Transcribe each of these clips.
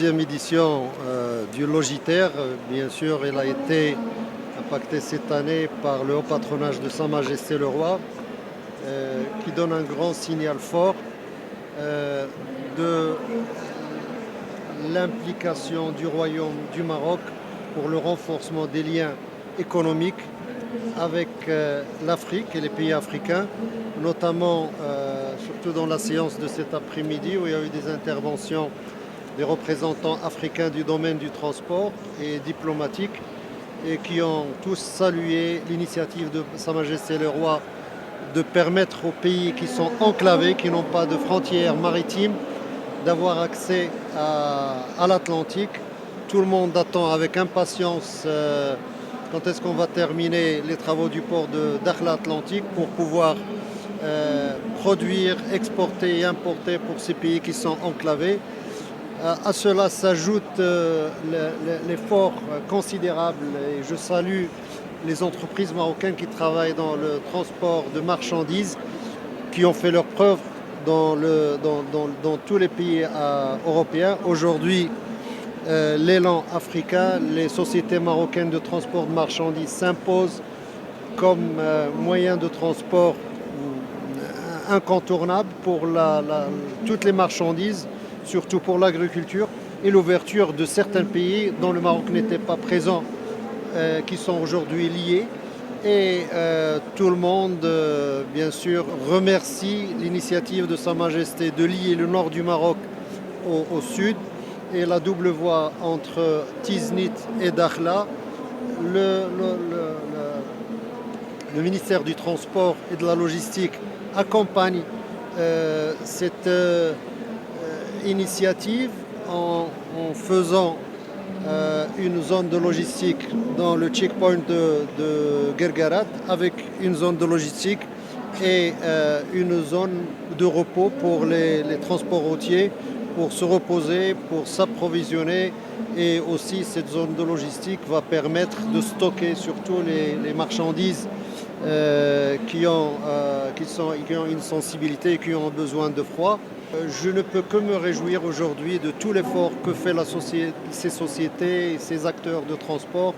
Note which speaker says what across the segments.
Speaker 1: deuxième édition du Logiter. Bien sûr, elle a été impactée cette année par le haut patronage de Sa Majesté le Roi, qui donne un grand signal fort de l'implication du Royaume du Maroc pour le renforcement des liens économiques avec l'Afrique et les pays africains, notamment surtout dans la séance de cet après-midi où il y a eu des interventions des représentants africains du domaine du transport et diplomatique et qui ont tous salué l'initiative de Sa Majesté le Roi de permettre aux pays qui sont enclavés, qui n'ont pas de frontières maritimes, d'avoir accès à l'Atlantique. Tout le monde attend avec impatience quand est-ce qu'on va terminer les travaux du port de Dakhla Atlantique pour pouvoir produire, exporter et importer pour ces pays qui sont enclavés. À cela s'ajoute l'effort considérable et je salue les entreprises marocaines qui travaillent dans le transport de marchandises, qui ont fait leur preuve dans tous les pays européens. Aujourd'hui, l'élan africain, les sociétés marocaines de transport de marchandises s'imposent comme moyen de transport incontournable pour toutes les marchandises, surtout pour l'agriculture, et l'ouverture de certains pays dont le Maroc n'était pas présent, qui sont aujourd'hui liés. Et tout le monde, bien sûr, remercie l'initiative de Sa Majesté de lier le nord du Maroc au sud et la double voie entre Tiznit et Dakhla. Le ministère du Transport et de la Logistique accompagne cette initiative en faisant une zone de logistique dans le checkpoint de Guerguerat avec une zone de logistique et une zone de repos pour les transports routiers, pour se reposer, pour s'approvisionner. Et aussi cette zone de logistique va permettre de stocker surtout les marchandises qui ont une sensibilité et qui ont besoin de froid. Je ne peux que me réjouir aujourd'hui de tout l'effort que fait ces sociétés et ces acteurs de transport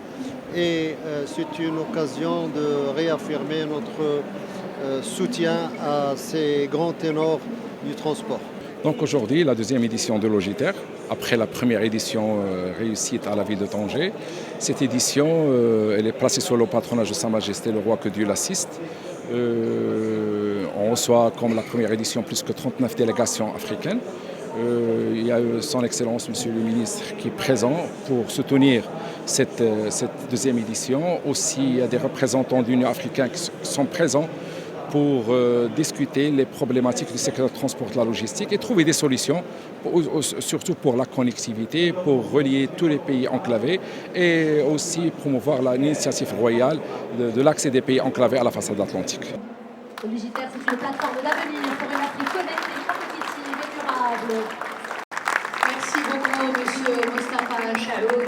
Speaker 1: et c'est une occasion de réaffirmer notre soutien à ces grands ténors du transport.
Speaker 2: Donc aujourd'hui, la deuxième édition de Logiter, après la première édition réussite à la ville de Tanger. Cette édition, elle est placée sous le patronage de Sa Majesté le Roi, que Dieu l'assiste. On reçoit, comme la première édition, plus que 39 délégations africaines. Il y a son Excellence, Monsieur le Ministre, qui est présent pour soutenir cette deuxième édition. Aussi, il y a des représentants de l'Union africaine qui sont présents pour discuter les problématiques du secteur du transport et de la logistique et trouver des solutions, surtout pour la connectivité, pour relier tous les pays enclavés et aussi promouvoir l'initiative royale de l'accès des pays enclavés à la façade atlantique.
Speaker 3: Le Logiter, c'est une plateforme d'avenir pour une Afrique connectée, compétitive et durable.
Speaker 4: Merci beaucoup, Monsieur Moustapha Chaloun.